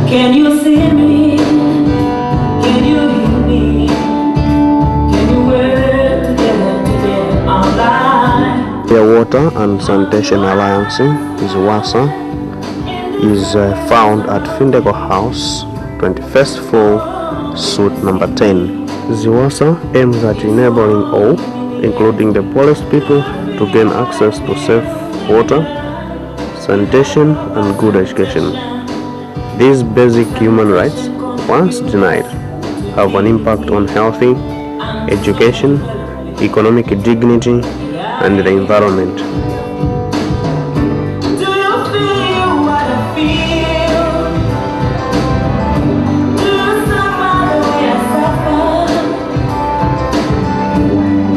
Can you see me? Can you hear me? Can you work together our life? The Water and Sanitation Alliance (IYS) is found at Findego House, 21st floor, suite number 10. IYS aims at enabling all, including the poorest people, to gain access to safe water, sanitation, and good education. These basic human rights, once denied, have an impact on healthy education, economic dignity, and the environment. Do you feel what I feel? Do you suffer the way I suffer?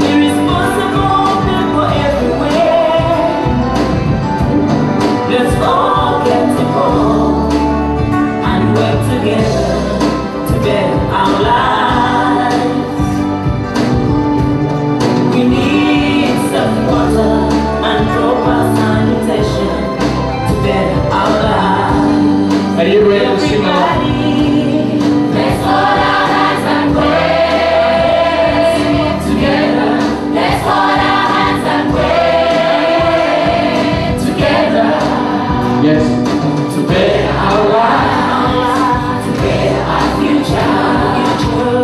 Irresponsible people everywhere. Let's all get involved and work together to better our lives. We need safe water and proper sanitation to better our lives. Are you ready to sing along? Let's hold our hands and pray together. Let's hold our hands and pray together. Yes. To better our lives, to better our future.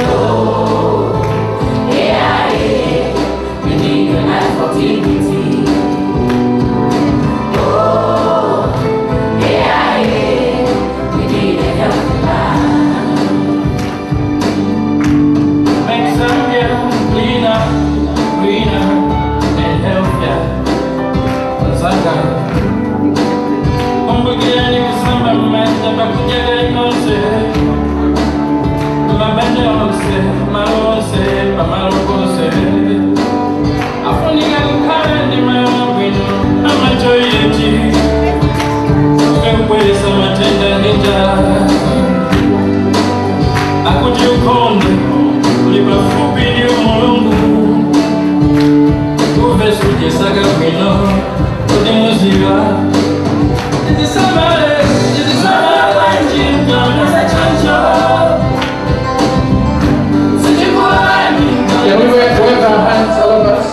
Oh, yeah, yeah. We need a life of dignity. Oh, yeah, yeah. We need a healthy life. Make Zambia cleaner, greener, and healthier. Zambia. Kumbukeni kusamba mmeza bakujaga inose. Mabende onse, malose, pamalokose. Afunika kukhala ndi mawabwino amachoyeti. Kukweza matenda ninja. Akuti ukonde, uli pafupi ndi umulungu. Kuve sujesaga bwino, kuti muziva. Can we wave our hands, all of us?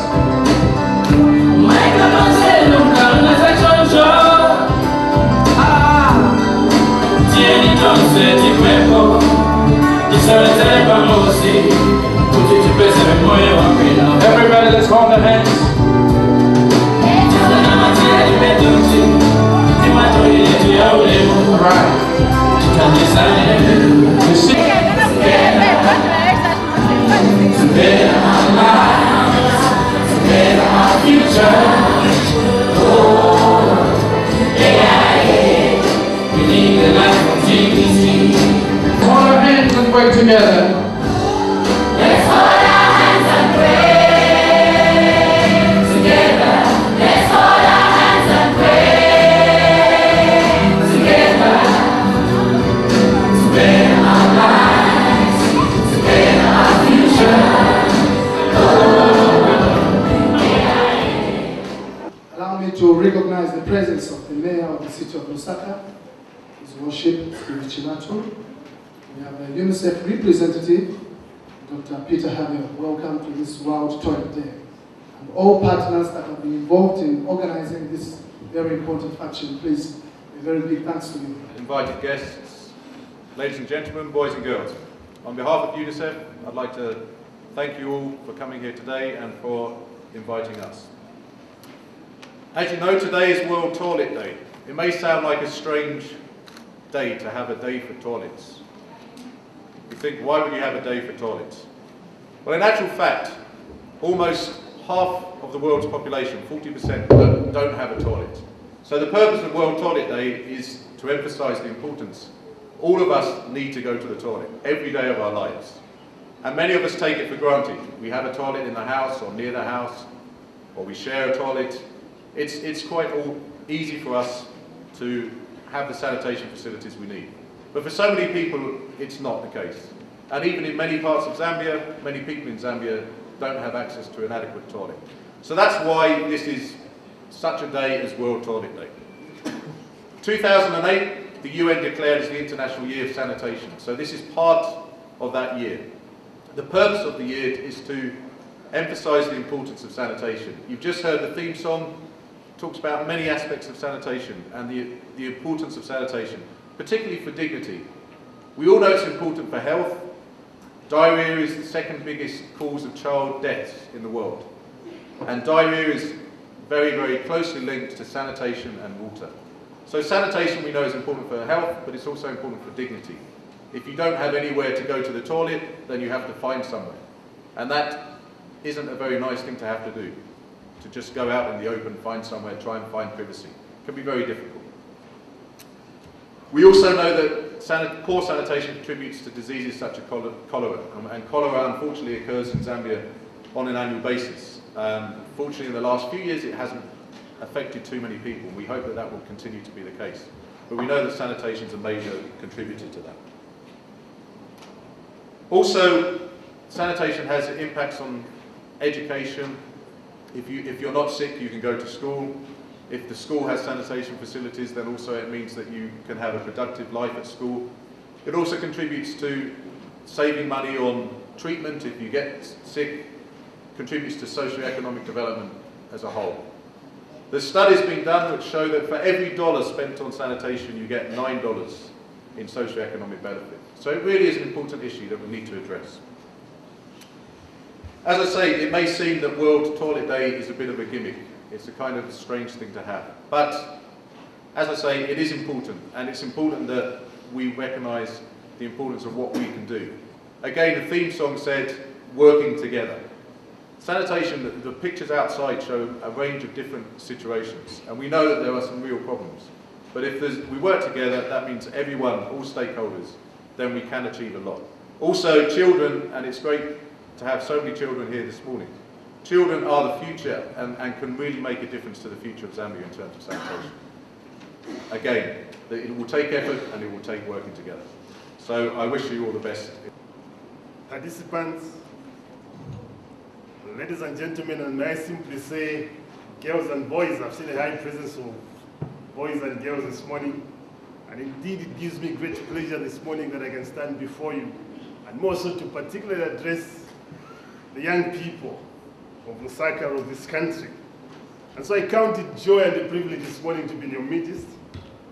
Everybody, let's hold their hands. All right. You see? To better our lives, to better our future. Oh, yeah, yeah. We need a life of dignity. Hold our hands and work together. Let's hold our hands and pray together. Let's hold our hands and pray together. To better our lives, to better our future. Allow me to recognize the presence of the mayor of the city of Lusaka, His Worship Steve Chinatu. We have a UNICEF representative, Dr. Peter Javier. Welcome to this World Toilet Day. And all partners that have been involved in organizing this very important action, please, a very big thanks to you. Invited guests, ladies and gentlemen, boys and girls. On behalf of UNICEF, I'd like to thank you all for coming here today and for inviting us. As you know, today is World Toilet Day. It may sound like a strange day to have a day for toilets. You think, why would you have a day for toilets? Well, in actual fact, almost half of the world's population, 40%, don't have a toilet. So the purpose of World Toilet Day is to emphasize the importance. All of us need to go to the toilet every day of our lives. And many of us take it for granted. We have a toilet in the house or near the house, or we share a toilet. It's quite all easy for us to have the sanitation facilities we need. But for so many people, it's not the case. And even in many parts of Zambia, many people in Zambia don't have access to an adequate toilet. So that's why this is such a day as World Toilet Day. 2008 the UN declared as the International Year of Sanitation. So this is part of that year. The purpose of the year is to emphasise the importance of sanitation. You've just heard the theme song, talks about many aspects of sanitation and the importance of sanitation, particularly for dignity. We all know it's important for health. Diarrhoea is the second biggest cause of child deaths in the world. And diarrhoea is very, very closely linked to sanitation and water. So sanitation we know is important for health, but it's also important for dignity. If you don't have anywhere to go to the toilet, then you have to find somewhere. And that isn't a very nice thing to have to do. To just go out in the open, find somewhere, try and find privacy. It can be very difficult. We also know that poor sanitation contributes to diseases such as cholera. And cholera unfortunately occurs in Zambia on an annual basis. Fortunately in the last few years it hasn't affected too many people. We hope that that will continue to be the case. But we know that sanitation is a major contributor to that. Also, sanitation has impacts on education. If you're not sick, you can go to school. If the school has sanitation facilities, then also it means that you can have a productive life at school. It also contributes to saving money on treatment if you get sick, contributes to socio-economic development as a whole. There's studies being done which show that for every dollar spent on sanitation, you get $9 in socio-economic benefit. So it really is an important issue that we need to address. As I say, it may seem that World Toilet Day is a bit of a gimmick. It's a kind of strange thing to have. But, as I say, it is important, and it's important that we recognise the importance of what we can do. Again, the theme song said, working together. Sanitation, the pictures outside show a range of different situations, and we know that there are some real problems. But if we work together, that means everyone, all stakeholders, then we can achieve a lot. Also, children, and it's great to have so many children here this morning. Children are the future and can really make a difference to the future of Zambia in terms of sanitation. Again, it will take effort and it will take working together. So I wish you all the best. Participants, ladies and gentlemen, and may I simply say, girls and boys, I've seen a high presence of boys and girls this morning. And indeed, it gives me great pleasure this morning that I can stand before you, and more so to particularly address the young people of Lusaka, of this country. And so I count it joy and a privilege this morning to be in your midst.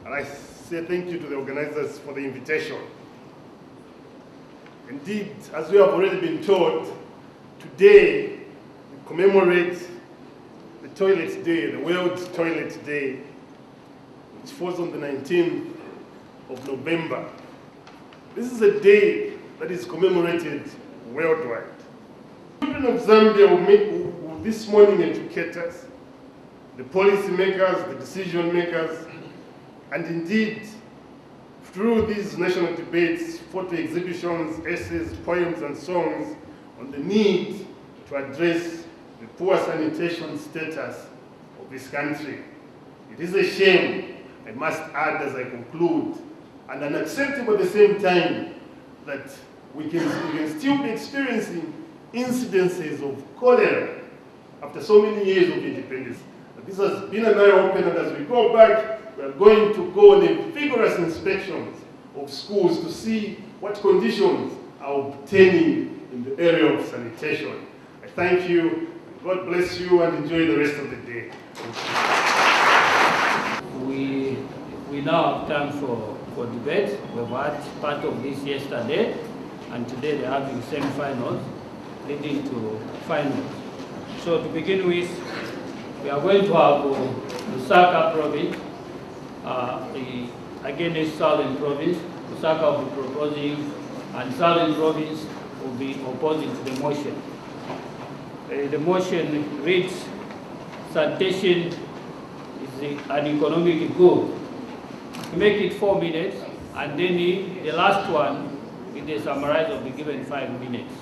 And I say thank you to the organizers for the invitation. Indeed, as we have already been told, today we commemorate the Toilet Day, the World Toilet Day, which falls on the 19th of November. This is a day that is commemorated worldwide. Children of Zambia will this morning educate us, the policy makers, the decision makers, and indeed, through these national debates, photo exhibitions, essays, poems, and songs on the need to address the poor sanitation status of this country. It is a shame, I must add as I conclude, and unacceptable at the same time, that we can still be experiencing incidences of cholera after so many years of independence. But this has been an eye-opener. As we go back, we are going to go on a vigorous inspection of schools to see what conditions are obtaining in the area of sanitation. I thank you, God bless you, and enjoy the rest of the day. We now have time for debate. We've had part of this yesterday, and today they're having semi-finals leading to finals. So to begin with, we are going to have Lusaka province against Southern province. Lusaka will be proposing, and Southern province will be opposing to the motion. The motion reads, sanitation is an economic good. Make it 4 minutes, and then the last one is the summarize of the given 5 minutes.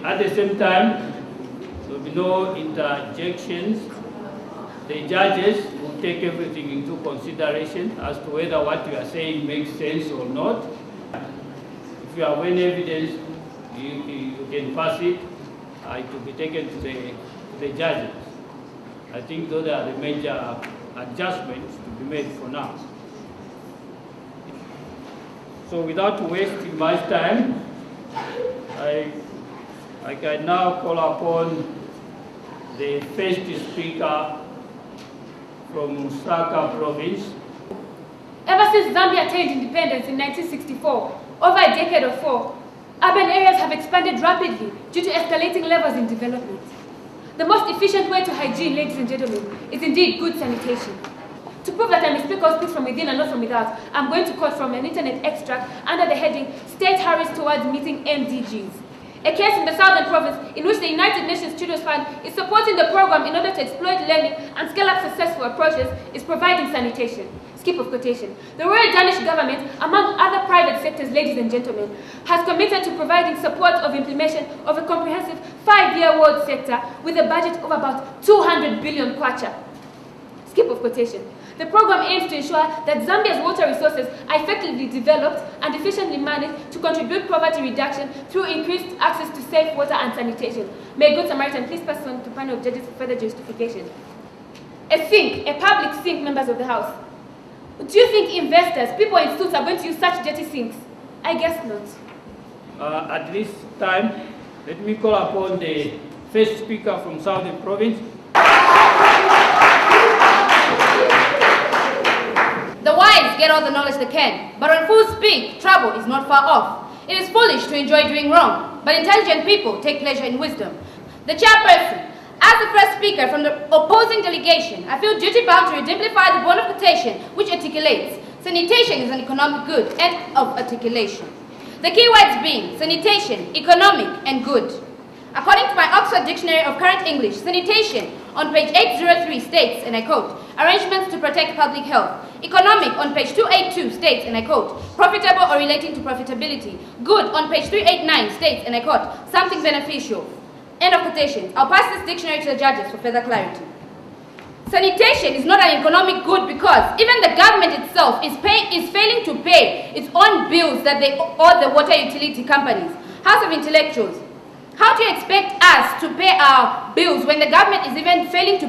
At the same time, there will be no interjections. The judges will take everything into consideration as to whether what you are saying makes sense or not. If you have any evidence, you can pass it. It will be taken to the judges. I think those are the major adjustments to be made for now. So without wasting much time, I can now call upon the first speaker from Lusaka province. Ever since Zambia attained independence in 1964, over a decade or so, urban areas have expanded rapidly due to escalating levels in development. The most efficient way to hygiene, ladies and gentlemen, is indeed good sanitation. To prove that I speak from within and not from without, I'm going to quote from an internet extract under the heading, State Hurries Towards Meeting MDGs. A case in the Southern Province in which the United Nations Children's Fund is supporting the program in order to exploit learning and scale up successful approaches is providing sanitation. Skip of quotation. The Royal Danish government, among other private sectors, ladies and gentlemen, has committed to providing support of implementation of a comprehensive 5-year world sector with a budget of about 200 billion kwacha. Skip of quotation. The program aims to ensure that Zambia's water resources are effectively developed and efficiently managed to contribute poverty reduction through increased access to safe water and sanitation. May Good Samaritan please pass on to panel of judges for further justification. A sink, a public sink, members of the House. Do you think investors, people in suits, are going to use such dirty sinks? I guess not. At this time, let me call upon the first speaker from Southern Province. The wise get all the knowledge they can, but when fools speak, trouble is not far off. It is foolish to enjoy doing wrong, but intelligent people take pleasure in wisdom. The chairperson, as the first speaker from the opposing delegation, I feel duty-bound to exemplify the bond of quotation which articulates, sanitation is an economic good, end of articulation. The key words being sanitation, economic, and good. According to my Oxford Dictionary of Current English, sanitation on page 803 states, and I quote, arrangements to protect public health. Economic on page 282 states, and I quote, profitable or relating to profitability. Good on page 389 states, and I quote, something beneficial. End of quotation. I'll pass this dictionary to the judges for further clarity. Sanitation is not an economic good because even the government itself is failing to pay its own bills that they owe the water utility companies. House of Intellectuals, how do you expect us to pay our bills when the government is even failing to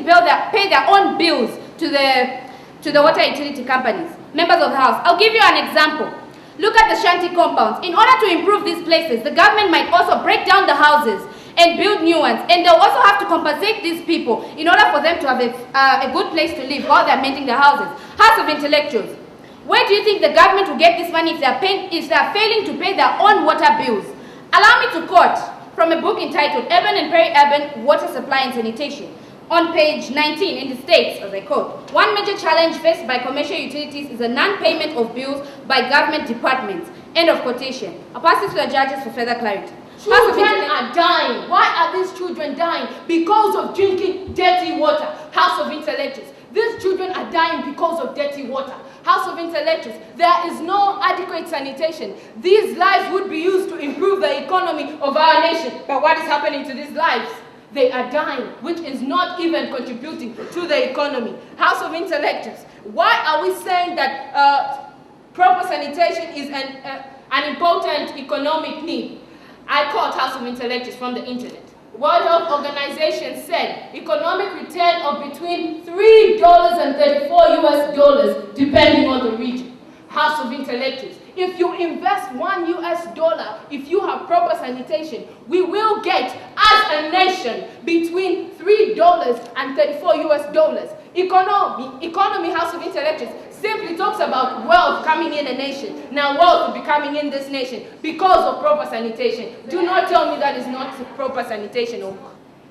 pay their own bills to the water utility companies? Members of the House, I'll give you an example. Look at the shanty compounds. In order to improve these places, the government might also break down the houses and build new ones, and they'll also have to compensate these people in order for them to have a good place to live while they're mending their houses. House of Intellectuals, where do you think the government will get this money if they're failing to pay their own water bills? Allow me to quote from a book entitled Urban and Peri-Urban Water Supply and Sanitation. On page 19, in the states, as I quote, one major challenge faced by commercial utilities is a non-payment of bills by government departments. End of quotation. I'll pass this to the judges for further clarity. Children are dying. Why are these children dying? Because of drinking dirty water. House of Intellectuals. These children are dying because of dirty water. House of Intellectuals, there is no adequate sanitation. These lives would be used to improve the economy of our nation. But what is happening to these lives? They are dying, which is not even contributing to the economy. House of Intellectuals, why are we saying that proper sanitation is an important economic need? I quote House of Intellectuals from the internet. World Health Organization said economic return of between $3 and $34 depending on the region. House of Intellectuals, if you invest $1, if you have proper sanitation, we will get, as a nation, between $3 and $34. Economy, House of Intellectuals, simply talks about wealth coming in a nation. Now wealth will be coming in this nation because of proper sanitation. Do not tell me that is not proper sanitation.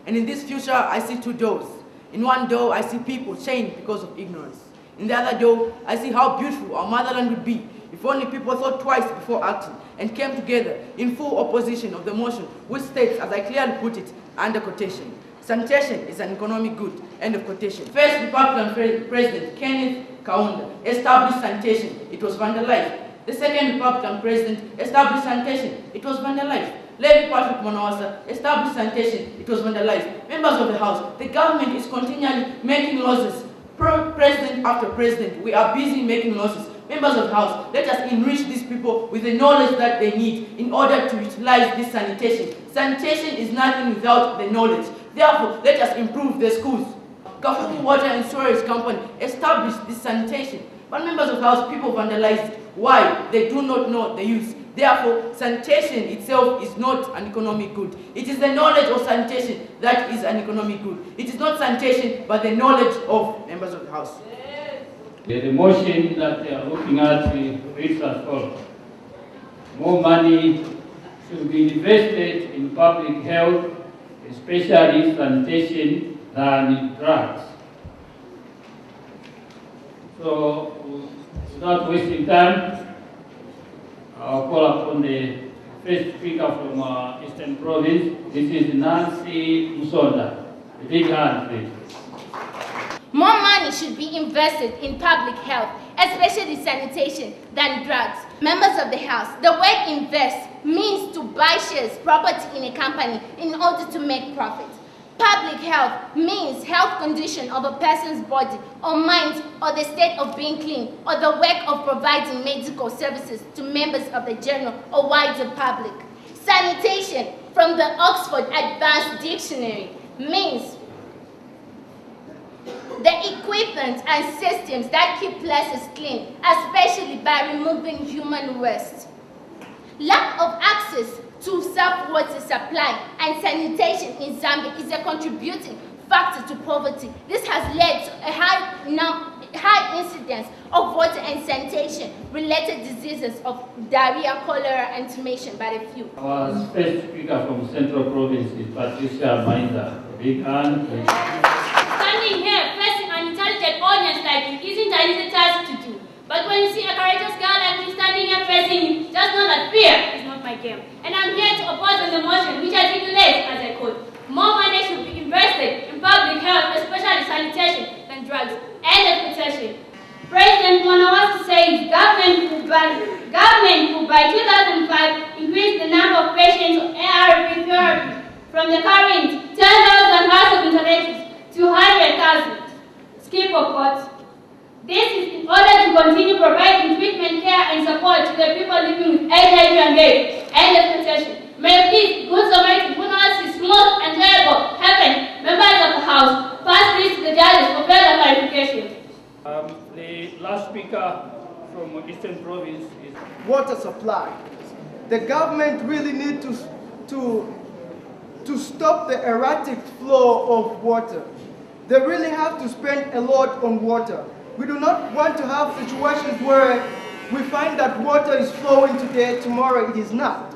And in this future, I see two doors. In one door, I see people chained because of ignorance. In the other door, I see how beautiful our motherland would be if only people thought twice before acting and came together in full opposition of the motion, which states, as I clearly put it, under quotation, sanitation is an economic good, end of quotation. First Republican President, Kenneth Kaunda, established sanitation, it was vandalized. The second Republican President established sanitation, it was vandalized. Levy Patrick Monawasa established sanitation, it was vandalized. Members of the House, the government is continually making losses. President after president, we are busy making losses. Members of the House, let us enrich these people with the knowledge that they need in order to utilize this sanitation. Sanitation is nothing without the knowledge. Therefore, let us improve the schools. Kafuku Water and Storage Company established this sanitation, But members of the House, people vandalize it. Why? They do not know the use. Therefore, sanitation itself is not an economic good. It is the knowledge of sanitation that is an economic good. It is not sanitation, but the knowledge of members of the House. The motion that they are looking at reads as follows. More money should be invested in public health, especially sanitation, than in drugs. So, without wasting time, I'll call upon the first speaker from Eastern Province. This is Nancy Musonda. A big hand, please. More money should be invested in public health, especially sanitation, than drugs. Members of the House, the word invest means to buy shares, property in a company in order to make profit. Public health means health condition of a person's body or mind or the state of being clean or the work of providing medical services to members of the general or wider public. Sanitation, from the Oxford Advanced Dictionary, means the equipment and systems that keep places clean, especially by removing human waste. Lack of access to safe water supply and sanitation in Zambia is a contributing factor to poverty. This has led to a high incidence of water and sanitation-related diseases of diarrhea, cholera, and inflammation, by a few. Our first speaker from Central Province is Patricia Mainda. A big hand, please. Standing here facing an intelligent audience like you isn't an easy task to do. But when you see a courageous girl like me standing here facing you, just know that fear is not my game. And I'm here to oppose the motion which articulates, as I quote, more money should be invested in public health, especially sanitation, than drugs and protection. President Monawasi says government will by 2005 increase the number of patients of ARV therapy from the current 10,000 hours of interventions to 100,000. Skip of what? This is in order to continue providing treatment, care, and support to the people living with HIV and AIDS and protection. May please, good Samaritan, who knows is smooth and terrible, happen, members of the House, pass this to the judges for further clarification. The last speaker from Eastern Province is water supply. The government really needs to stop the erratic flow of water. They really have to spend a lot on water. We do not want to have situations where we find that water is flowing today, tomorrow it is not.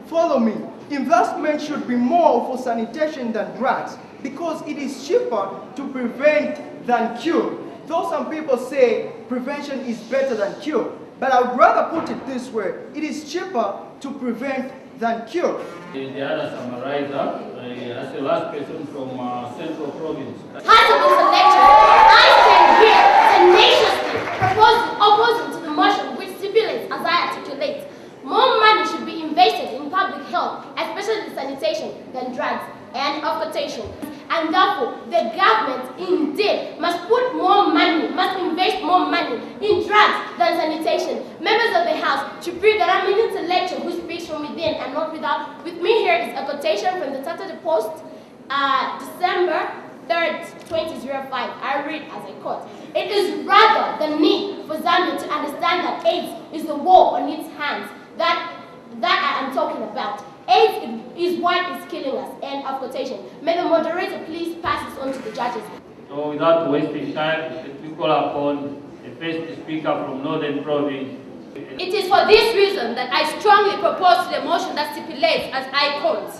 Follow me. Investment should be more for sanitation than drugs because it is cheaper to prevent than cure. Though some people say prevention is better than cure, but I would rather put it this way. It is cheaper to prevent than cure. the other summarizer, as the last person from Central Province. Hospitals lecture, I stand here tenaciously opposing to the motion which stipulates, as I articulate, more money should be invested in public health, especially sanitation, than drugs and occultation. And therefore, the government indeed must put more money, must invest more money in drugs than sanitation. Members of the House should pray that I'm in to lecture who speaks from within and not without. With me here is a quotation from the Saturday Post, December 3rd, 2005. I read as I quote. It is rather the need for Zambia to understand that AIDS is the war on its hands that I am talking about. AIDS is what is killing us. End of quotation. May the moderator please pass this on to the judges. So without wasting time, let me call upon the first speaker from Northern Province. It is for this reason that I strongly propose to the motion that stipulates, as I quote,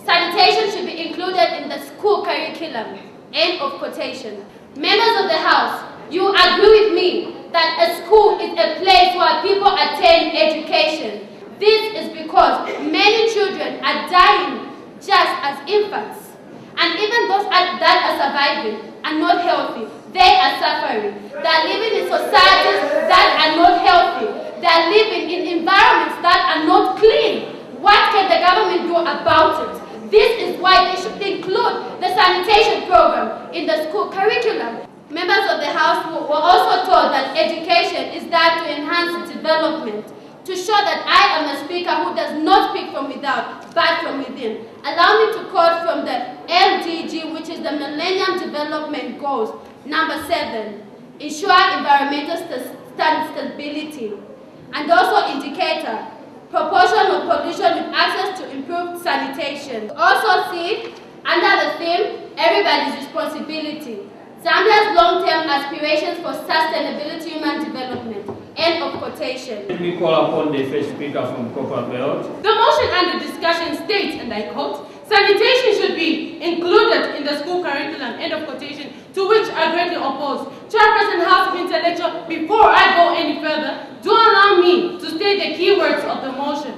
sanitation should be included in the school curriculum. End of quotation. Members of the House, you agree with me that a school is a place where people attain education. This is because many children are dying just as infants. And even those that are surviving are not healthy. They are suffering. They are living in societies that are not healthy. They are living in environments that are not clean. What can the government do about it? This is why they should include the sanitation program in the school curriculum. Members of the House were also told that education is there to enhance development, to show that I am a speaker who does not speak from without, but from within. Allow me to quote from the MDG, which is the Millennium Development Goals, number 7. ensure environmental stability, and also indicator, proportion of pollution with access to improved sanitation. Also see, under the theme, everybody's responsibility, Zambia's long-term aspirations for sustainability human development. End of quotation. Let me call upon the first speaker from Copper Belt. The motion under discussion states, and I quote, sanitation should be included in the school curriculum, end of quotation, to which I greatly oppose. Chairperson House of Intellectual, before I go any further, do allow me to state the keywords of the motion.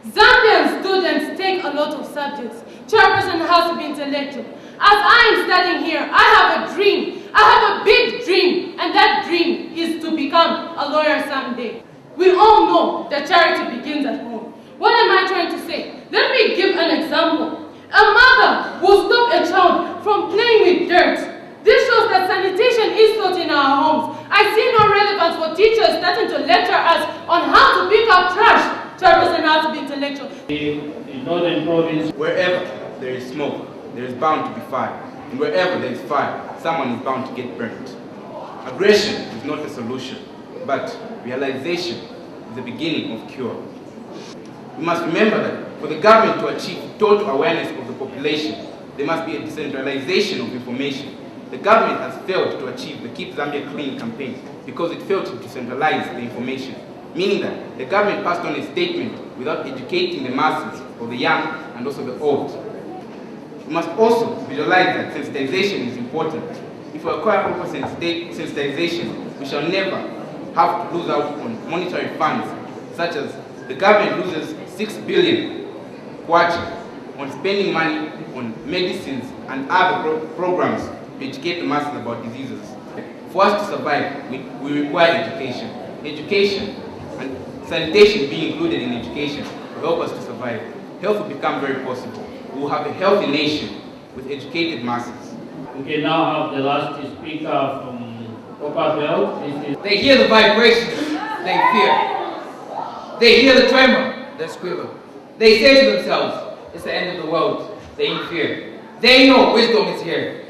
Zambian students take a lot of subjects. Chairperson House of Intellectual, as I am studying here, I have a dream. I have a big dream, and that dream is to become a lawyer someday. We all know that charity begins at home. What am I trying to say? Let me give an example. A mother will stop a child from playing with dirt. This shows that sanitation is taught in our homes. I see no relevance for teachers starting to lecture us on how to pick up trash. Chairperson has to be intellectual. In Northern Province, wherever there is smoke, there is bound to be fire. And wherever there is fire, someone is bound to get burnt. Aggression is not a solution, but realization is the beginning of cure. We must remember that for the government to achieve total awareness of the population, there must be a decentralization of information. The government has failed to achieve the Keep Zambia Clean campaign because it failed to decentralize the information, meaning that the government passed on a statement without educating the masses of the young and also the old. We must also visualize that sensitization is important. If we acquire proper sensitization, we shall never have to lose out on monetary funds, such as the government loses 6 billion kwacha on spending money on medicines and other programs to educate the masses about diseases. For us to survive, we require education. Education and sanitation being included in education will help us to survive. Health will become very possible. We will have a healthy nation with educated masses. We can now have the last speaker from Copper Belt. They hear the vibrations, they fear. They hear the tremor, they squiver. They say to themselves, it's the end of the world. They in fear. They know wisdom is here,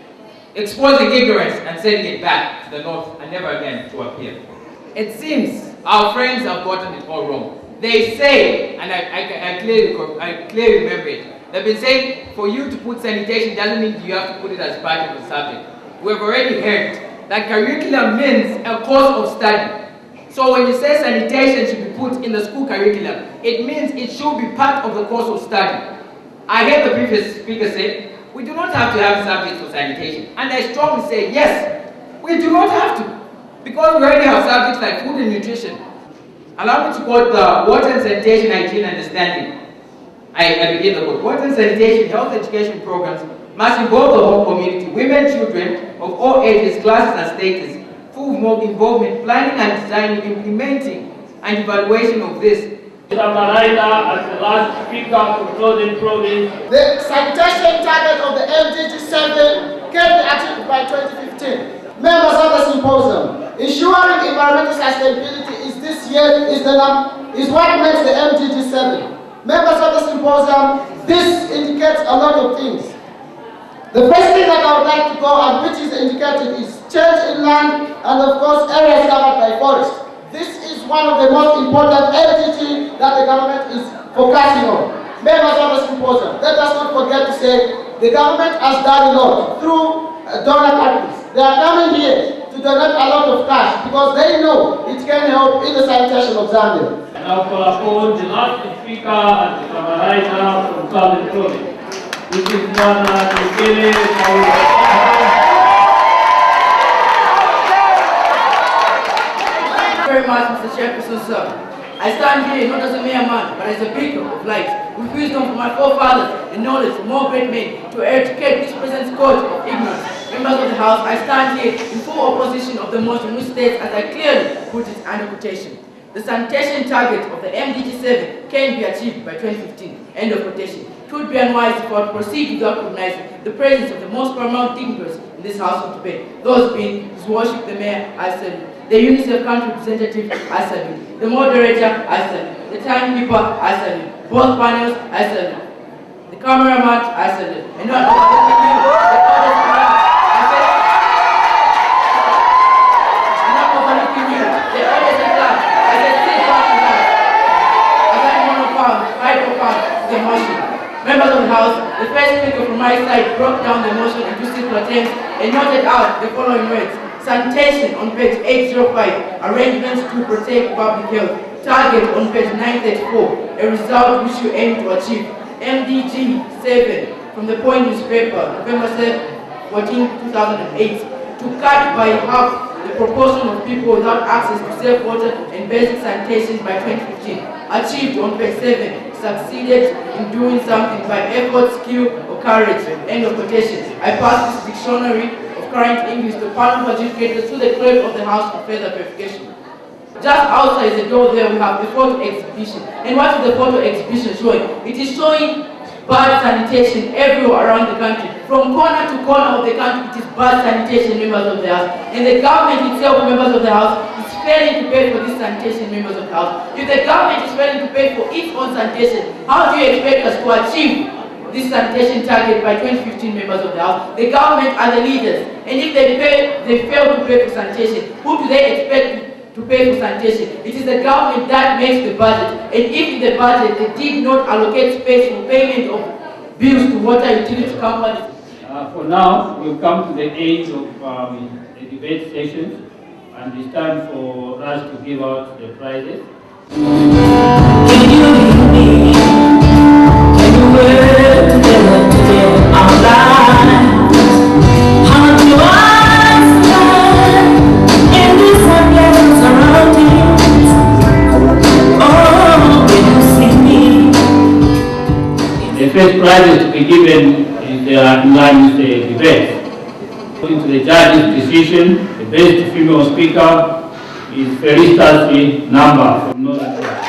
exposing ignorance and sending it back to the north and never again to appear. It seems our friends have gotten it all wrong. They say, and I clearly remember it, they've been saying for you to put sanitation doesn't mean you have to put it as part of the subject. We've already heard that curriculum means a course of study. So when you say sanitation should be put in the school curriculum, it means it should be part of the course of study. I heard the previous speaker say, we do not have to have subjects for sanitation. And I strongly say, yes, we do not have to. Because we already have subjects like food and nutrition. Allow me to quote the Water and Sanitation Hygiene Understanding. I begin the quote. Water and sanitation health education programs must involve the whole community, women, children of all ages, classes and status, full involvement, planning and designing, implementing and evaluation of this. Samaraina as the last speaker for Northern Province. The sanitation target of the MDG7 can be achieved by 2015. Members of the symposium, ensuring environmental sustainability is what makes the MDG7. Members of the symposium, this indicates a lot of things. The first thing that I would like to go and which is indicated is change in land and of course areas covered by forest. This is one of the most important MDG that the government is focusing on. Members of the symposium, let us not forget to say the government has done a lot through donor partners. They are coming here to donate a lot of cash because they know it can help in the sanitation of Zambia. Now call upon the last speaker and the summarizer from Southern Province. This is Nana Nikele Very much, Mr. Chairperson, sir. I stand here not as a mere man, but as a beacon of light, with wisdom from my forefathers and knowledge from more great men to educate this present scourge of ignorance. Members of the House, I stand here in full opposition of the motion which states, as I clearly put it under quotation, the sanitation target of the MDG7 can be achieved by 2015, end of quotation. It would be unwise if I would proceed without recognizing the presence of the most paramount dignitaries in this House of Debate, those being His Worship the Mayor, I salute, the UNICEF Country Representative, I salute, the Moderator, I salute, the Timekeeper, I salute, both panels, I salute, the cameraman, I salute, and not the House, the first speaker from my side broke down the motion into simple attempts and noted out the following words. Sanitation on page 805, arrangements to protect public health. Target on page 934, a result which you aim to achieve. MDG 7, from the Point newspaper, November 7, 14, 2008, to cut by half the proportion of people without access to safe water and basic sanitation by 2015. Achieved on page 7, succeeded in doing something by effort, skill, or courage. End of quotation. I passed this dictionary of current English to panel adjudicators to the clerk of the House for further verification. Just outside the door there we have the photo exhibition. And what is the photo exhibition showing? It is showing bad sanitation everywhere around the country. From corner to corner of the country, it is bad sanitation, members of the House. And the government itself, members of the House, is failing to pay for this sanitation, members of the House. If the government is failing to pay for its own sanitation, how do you expect us to achieve this sanitation target by 2015, members of the House? The government are the leaders. And if they fail to pay for sanitation, who do they expect to pay for sanitation? It is the government that makes the budget. And if in the budget they did not allocate space for payment of bills to water utility companies. For now, we've come to the end of the debate sessions, and it's time for us to give out the prizes. Can you hear me? Can you work together today our lives? How do I stand in this unpleasant surroundings? Oh, can you see me? The first prize to be given is in line with the debate. According to the judge's decision, the best female speaker is Felicitas Number from Northern Province.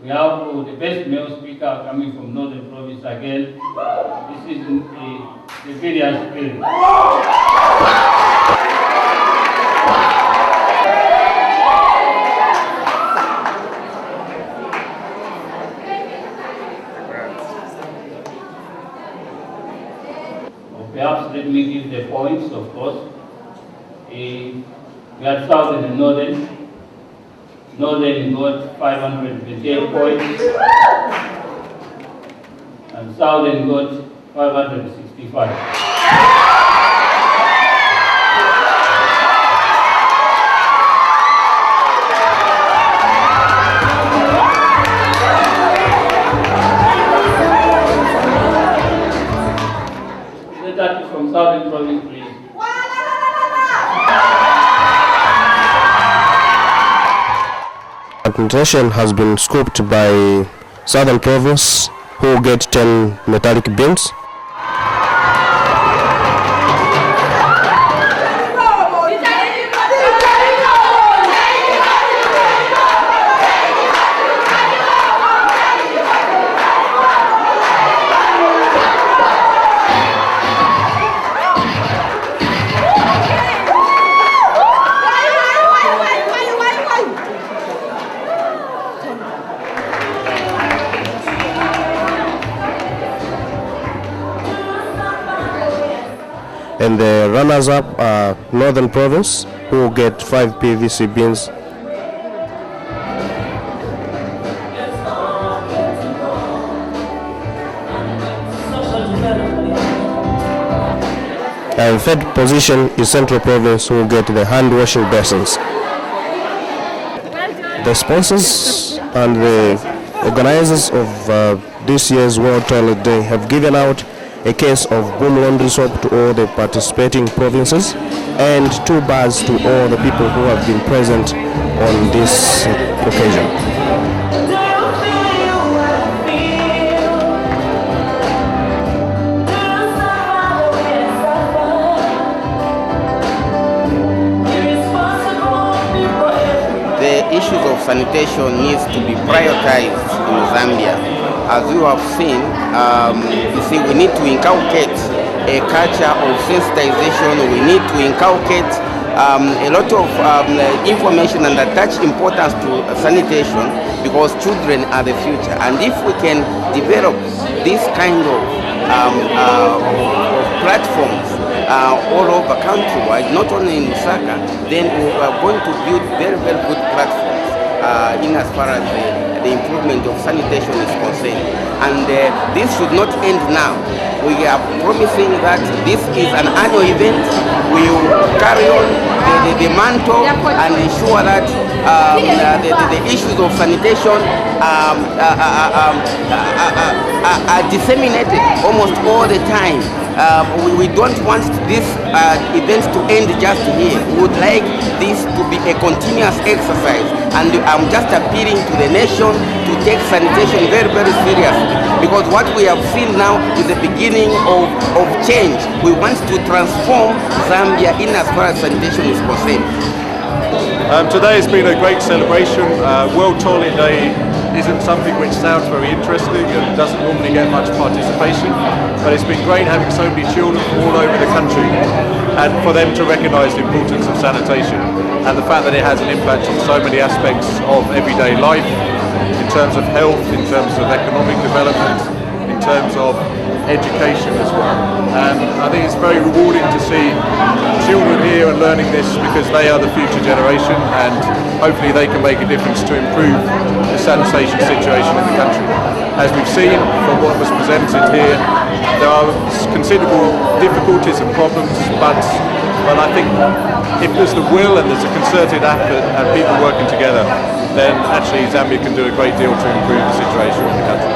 We have the best male speaker coming from Northern Province again. This is the various spirit. Perhaps let me give the points, of course. We had Southern and Northern. Northern got 528 points, and Southern got 565. That is from Southern Province, please. Presentation has been scooped by Southern Province, who get 10 metallic bins. And the runners-up are Northern Province, who get 5 PVC bins. And third position is Central Province, who get the hand-washing basins. The sponsors and the organizers of this year's World Toilet Day have given out a case of Boom Laundry soap to all the participating provinces and 2 bars to all the people who have been present on this occasion. The issues of sanitation needs to be prioritized in Zambia. As you have seen, you see, we need to inculcate a culture of sensitization. We need to inculcate a lot of information and attach importance to sanitation, because children are the future. And if we can develop this kind of platforms all over countrywide, not only in Lusaka, then we are going to build very, very good platforms in as far as the improvement of sanitation is concerned. And this should not end now. We are promising that this is an annual event. We will carry on the mantle and ensure that the issues of sanitation are disseminated almost all the time. We don't want this event to end just here. We would like this to be a continuous exercise, and I'm just appealing to the nation to take sanitation very, very seriously, because what we have seen now is the beginning of change. We want to transform Zambia in as far as sanitation is concerned. Today has been a great celebration. World Toilet Day isn't something which sounds very interesting and doesn't normally get much participation, but it's been great having so many children from all over the country and for them to recognise the importance of sanitation and the fact that it has an impact on so many aspects of everyday life, in terms of health, in terms of economic development, in terms of education as well. And I think it's very rewarding to see children here and learning this, because they are the future generation, and hopefully they can make a difference to improve the sanitation situation in the country. As we've seen from what was presented here, there are considerable difficulties and problems, but I think if there's the will and there's a concerted effort and people working together, then actually Zambia can do a great deal to improve the situation in the country.